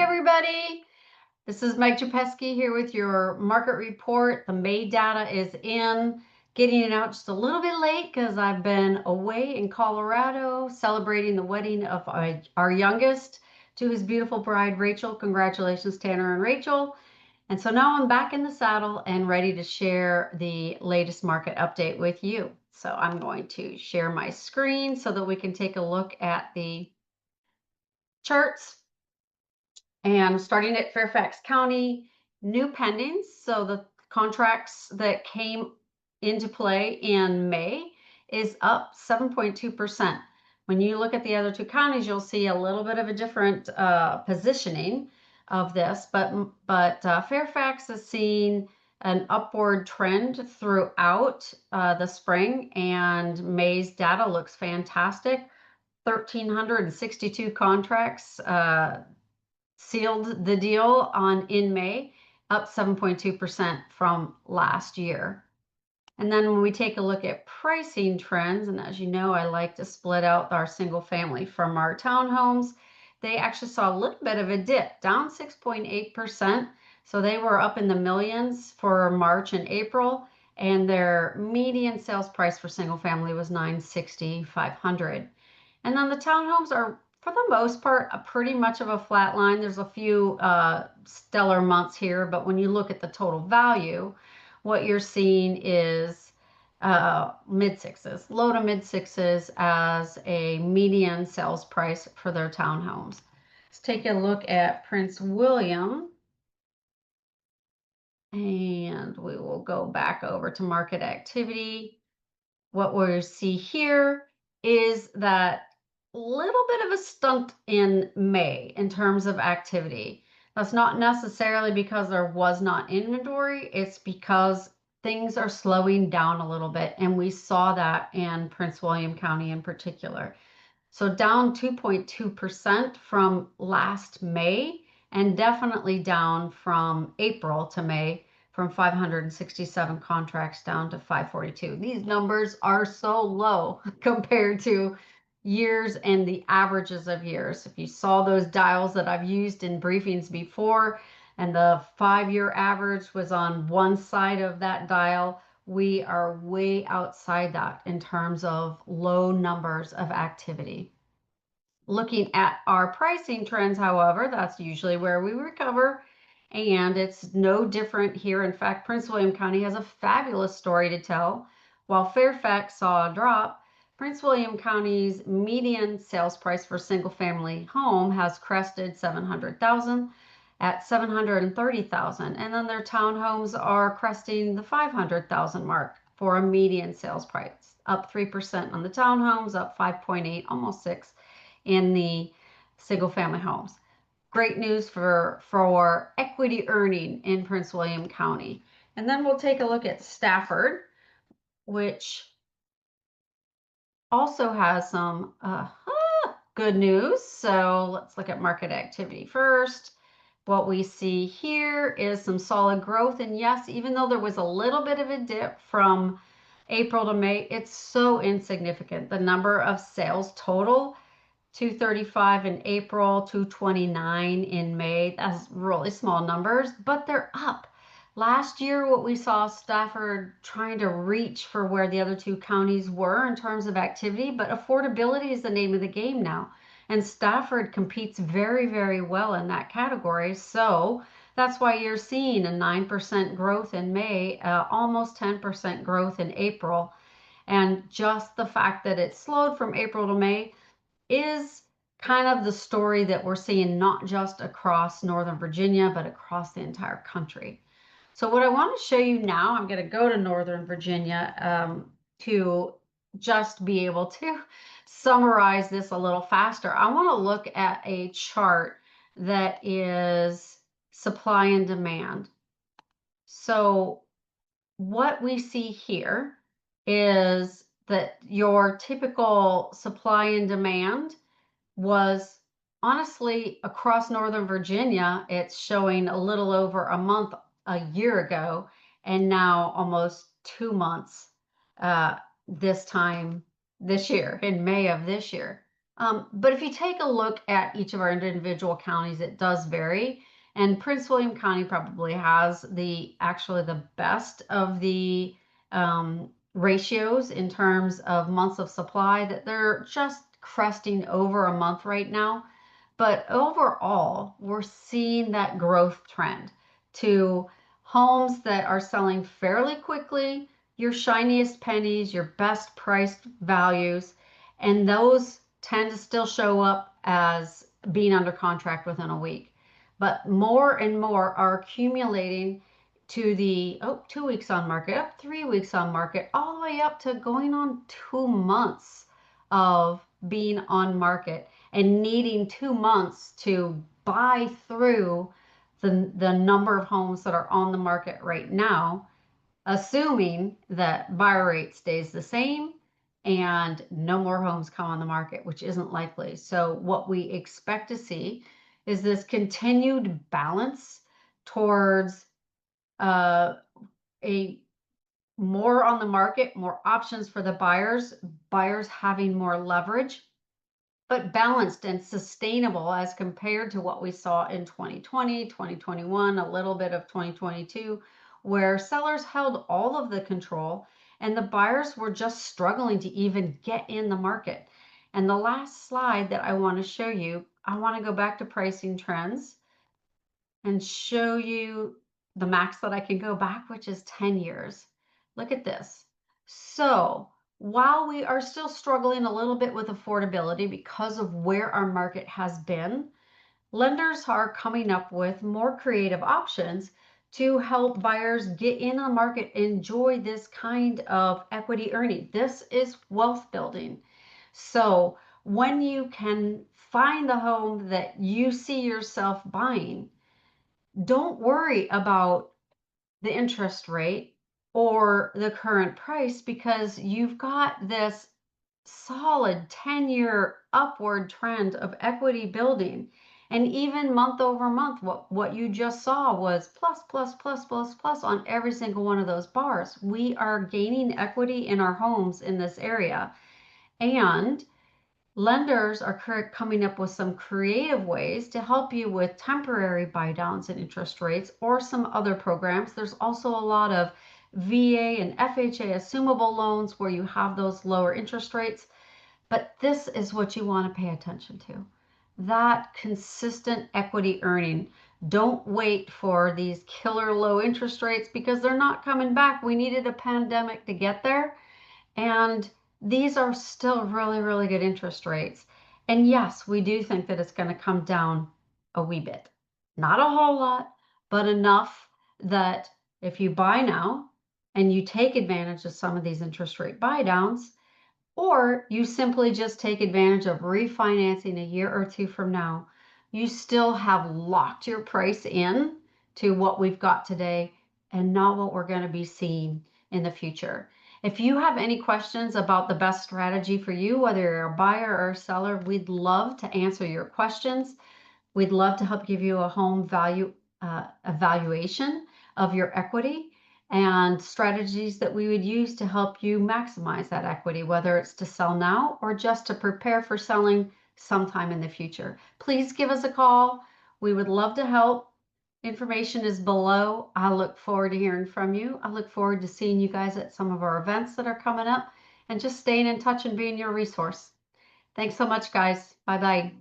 everybody. This is Meg Czapiewski here with your market report. The May data is in. Getting it out just a little bit late because I've been away in Colorado celebrating the wedding of our youngest to his beautiful bride, Rachel. Congratulations, Tanner and Rachel. And so now I'm back in the saddle and ready to share the latest market update with you. So I'm going to share my screen so that we can take a look at the charts. And starting at Fairfax County, new pendings, so the contracts that came into play in May is up 7.2%. When you look at the other two counties, you'll see a little bit of a different positioning of this, but Fairfax is seeing an upward trend throughout the spring, and May's data looks fantastic. 1,362 contracts sealed the deal in May, up 7.2% from last year. And then when we take a look at pricing trends, and as you know, I like to split out our single family from our townhomes, they actually saw a little bit of a dip, down 6.8%. So they were up in the millions for March and April, and their median sales price for single family was $960,500. And then the townhomes are, for the most part, pretty much of a flat line. There's a few stellar months here, but when you look at the total value, what you're seeing is mid-sixes, low to mid-sixes as a median sales price for their townhomes. Let's take a look at Prince William. And we will go back over to market activity. What we see here is that little bit of a stunt in May in terms of activity. That's not necessarily because there was not inventory, it's because things are slowing down a little bit, and we saw that in Prince William County in particular. So down 2.2% from last May, and definitely down from April to May, from 567 contracts down to 542. These numbers are so low compared to years and the averages of years. If you saw those dials that I've used in briefings before, and the 5-year average was on one side of that dial, we are way outside that in terms of low numbers of activity. Looking at our pricing trends, however, that's usually where we recover, and it's no different here. In fact, Prince William County has a fabulous story to tell. While Fairfax saw a drop, Prince William County's median sales price for single-family home has crested $700,000 at $730,000, and then their townhomes are cresting the $500,000 mark for a median sales price, up 3% on the townhomes, up 5.8, almost 6 in the single-family homes. Great news for equity earning in Prince William County. And then we'll take a look at Stafford, which also has some good news. So let's look at market activity first. What we see here is some solid growth. And yes, even though there was a little bit of a dip from April to May, it's so insignificant. The number of sales total, 235 in April, 229 in May. That's really small numbers, but they're up. Last year, what we saw Stafford trying to reach for where the other two counties were in terms of activity, but affordability is the name of the game now. And Stafford competes very, very well in that category. So that's why you're seeing a 9% growth in May, almost 10% growth in April. And just the fact that it slowed from April to May is kind of the story that we're seeing not just across Northern Virginia, but across the entire country. So what I want to show you now, I'm going to go to Northern Virginia to just be able to summarize this a little faster. I want to look at a chart that is supply and demand. So what we see here is that your typical supply and demand was honestly across Northern Virginia, it's showing a little over a month a year ago, and now almost 2 months this time this year, in May of this year. But if you take a look at each of our individual counties, it does vary. And Prince William County probably has actually the best of the ratios in terms of months of supply, that they're just cresting over a month right now. But overall, we're seeing that growth trend to homes that are selling fairly quickly, your shiniest pennies, your best priced values, and those tend to still show up as being under contract within a week. But more and more are accumulating to the 2 weeks on market, up 3 weeks on market, all the way up to going on 2 months of being on market and needing 2 months to buy through the number of homes that are on the market right now, assuming that buyer rate stays the same and no more homes come on the market, which isn't likely. So what we expect to see is this continued balance towards a more on the market, more options for the buyers having more leverage, but balanced and sustainable as compared to what we saw in 2020, 2021, a little bit of 2022, where sellers held all of the control and the buyers were just struggling to even get in the market. And the last slide that I want to show you, I want to go back to pricing trends and show you the max that I can go back, which is 10 years. Look at this. So while we are still struggling a little bit with affordability because of where our market has been, lenders are coming up with more creative options to help buyers get in the market, enjoy this kind of equity earning. This is wealth building. So when you can find the home that you see yourself buying, don't worry about the interest rate or the current price, because you've got this solid 10-year upward trend of equity building. And even month over month, what you just saw was plus, plus, plus, plus, plus on every single one of those bars. We are gaining equity in our homes in this area. And lenders are coming up with some creative ways to help you with temporary buy downs and interest rates or some other programs. There's also a lot of VA and FHA assumable loans where you have those lower interest rates. But this is what you want to pay attention to. That consistent equity earning. Don't wait for these killer low interest rates because they're not coming back. We needed a pandemic to get there. And these are still really, really good interest rates. And yes, we do think that it's going to come down a wee bit. Not a whole lot, but enough that if you buy now and you take advantage of some of these interest rate buy downs, or you simply just take advantage of refinancing a year or two from now, you still have locked your price in to what we've got today and not what we're going to be seeing in the future. If you have any questions about the best strategy for you, whether you're a buyer or a seller, we'd love to answer your questions. We'd love to help give you a home value evaluation of your equity and strategies that we would use to help you maximize that equity, whether it's to sell now or just to prepare for selling sometime in the future. Please give us a call. We would love to help. Information is below. I look forward to hearing from you. I look forward to seeing you guys at some of our events that are coming up and just staying in touch and being your resource. Thanks so much, guys. Bye-bye.